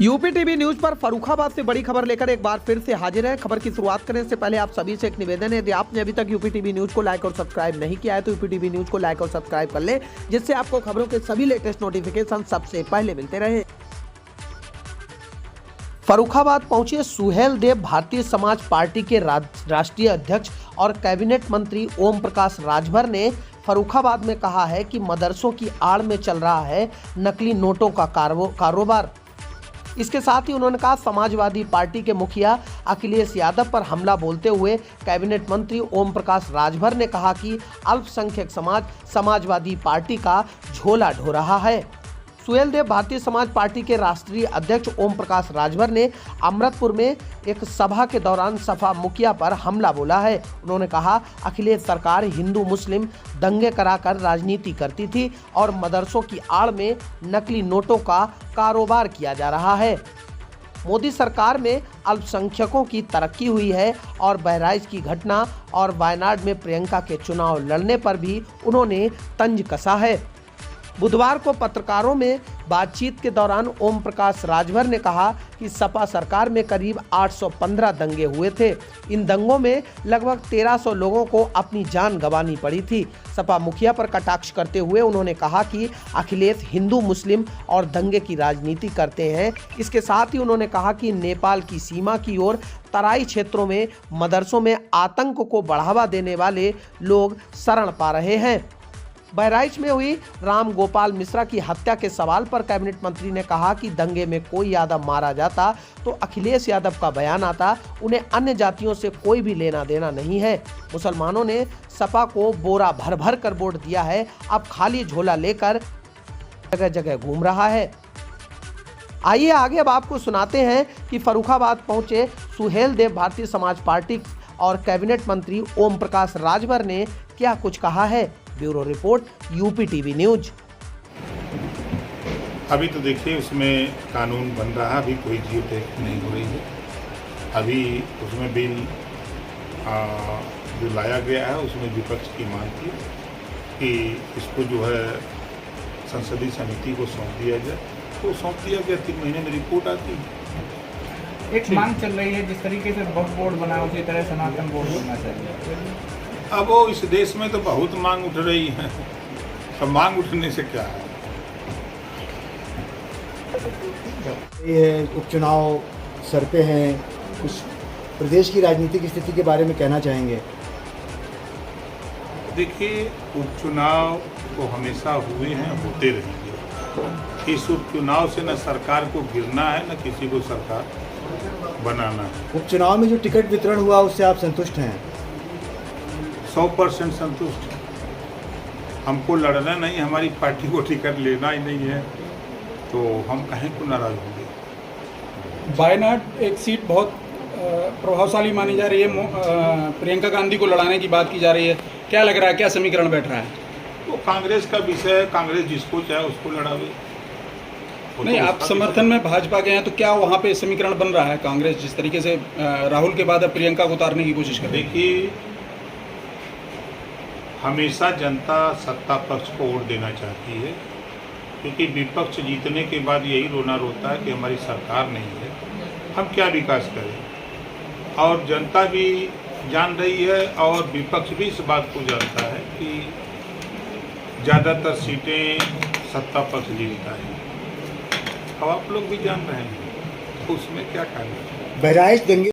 UP TV news पर फर्रुखाबाद से बड़ी खबर लेकर एक बार फिर से हाजिर है। खबर की शुरुआत करने से पहले आप सभी से एक निवेदन है, यदि आपने अभी तक यूपी टीवी न्यूज को लाइक और सब्सक्राइब नहीं किया है तो यूपी टीवी न्यूज को लाइक और सब्सक्राइब कर ले, जिससे आपको खबरों के सभी लेटेस्ट नोटिफिकेशन सबसे पहले मिलते रहे। फर्रुखाबाद पहुंचे सुहेल देव भारतीय समाज पार्टी के राष्ट्रीय अध्यक्ष और कैबिनेट मंत्री ओम प्रकाश राजभर ने फर्रुखाबाद में कहा है कि मदरसों की आड़ में चल रहा है नकली नोटों का कारोबार। इसके साथ ही उन्होंने कहा, समाजवादी पार्टी के मुखिया अखिलेश यादव पर हमला बोलते हुए कैबिनेट मंत्री ओम प्रकाश राजभर ने कहा कि अल्पसंख्यक समाज समाजवादी पार्टी का झोला ढो रहा है। सुहेल देव भारतीय समाज पार्टी के राष्ट्रीय अध्यक्ष ओम प्रकाश राजभर ने अमृतपुर में एक सभा के दौरान सपा मुखिया पर हमला बोला है। उन्होंने कहा, अखिलेश सरकार हिंदू मुस्लिम दंगे कराकर राजनीति करती थी और मदरसों की आड़ में नकली नोटों का कारोबार किया जा रहा है। मोदी सरकार में अल्पसंख्यकों की तरक्की हुई है और बहराइच की घटना और वायनाड में प्रियंका के चुनाव लड़ने पर भी उन्होंने तंज कसा है। बुधवार को पत्रकारों में बातचीत के दौरान ओम प्रकाश राजभर ने कहा कि सपा सरकार में करीब 815 दंगे हुए थे। इन दंगों में लगभग 1300 लोगों को अपनी जान गंवानी पड़ी थी। सपा मुखिया पर कटाक्ष करते हुए उन्होंने कहा कि अखिलेश हिंदू मुस्लिम और दंगे की राजनीति करते हैं। इसके साथ ही उन्होंने कहा कि नेपाल की सीमा की ओर तराई क्षेत्रों में मदरसों में आतंक को बढ़ावा देने वाले लोग शरण पा रहे हैं। बहराइच में हुई राम गोपाल मिश्रा की हत्या के सवाल पर कैबिनेट मंत्री ने कहा कि दंगे में कोई यादव मारा जाता तो अखिलेश यादव का बयान आता, उन्हें अन्य जातियों से कोई भी लेना देना नहीं है। मुसलमानों ने सपा को बोरा भर भर कर वोट दिया है, अब खाली झोला लेकर जगह जगह घूम रहा है। आइए आगे अब आपको सुनाते हैं कि फर्रुखाबाद पहुंचे सुहेल देव भारतीय समाज पार्टी और कैबिनेट मंत्री ओम प्रकाश राजभर ने क्या कुछ कहा है। Bureau report, UP TV news. अभी तो देखिए उसमें कानून बन रहा है, अभी कोई जियो टैग नहीं हो रही है। अभी उसमें बिल जो लाया गया है उसमें विपक्ष की मांग थी कि इसको जो है संसदीय समिति को सौंप दिया जाए, तो सौंप दिया गया। 3 महीने में रिपोर्ट आती है। एक मांग चल रही है, जिस तरीके से वक्फ बोर्ड बना उसी तरह सनातन बोर्ड बनना चाहिए। अब वो इस देश में तो बहुत मांग उठ रही है, तो मांग उठने से क्या है। ये उपचुनाव सर पे हैं, कुछ प्रदेश की राजनीतिक स्थिति के बारे में कहना चाहेंगे। देखिए, उपचुनाव तो हमेशा हुए हैं, होते रहेंगे। इस उपचुनाव से न सरकार को गिरना है न किसी को सरकार बनाना है। उपचुनाव में जो टिकट वितरण हुआ उससे आप संतुष्ट हैं? 100% संतुष्ट। हमको लड़ना नहीं, हमारी पार्टी को टिकट लेना ही नहीं है, तो हम कहीं को नाराज होंगे। वायनाड एक सीट बहुत प्रभावशाली मानी जा रही है, प्रियंका गांधी को लड़ाने की बात की जा रही है। क्या लग रहा है, क्या समीकरण बैठ रहा है? तो कांग्रेस का विषय है, कांग्रेस जिसको चाहे उसको लड़ावे। नहीं, आप समर्थन में भाजपा के हैं, तो क्या वहाँ पे समीकरण बन रहा है? कांग्रेस जिस तरीके से राहुल के बाद अब प्रियंका को उतारने की कोशिश कर रही है। देखिए, हमेशा जनता सत्ता पक्ष को वोट देना चाहती है, क्योंकि विपक्ष जीतने के बाद यही रोना रोता है कि हमारी सरकार नहीं है, हम क्या विकास करें। और जनता भी जान रही है और विपक्ष भी इस बात को जानता है कि ज़्यादातर सीटें सत्ता पक्ष जीतता है। अब आप लोग भी जान रहे हैं, तो उसमें क्या करें। बहराइच दंगे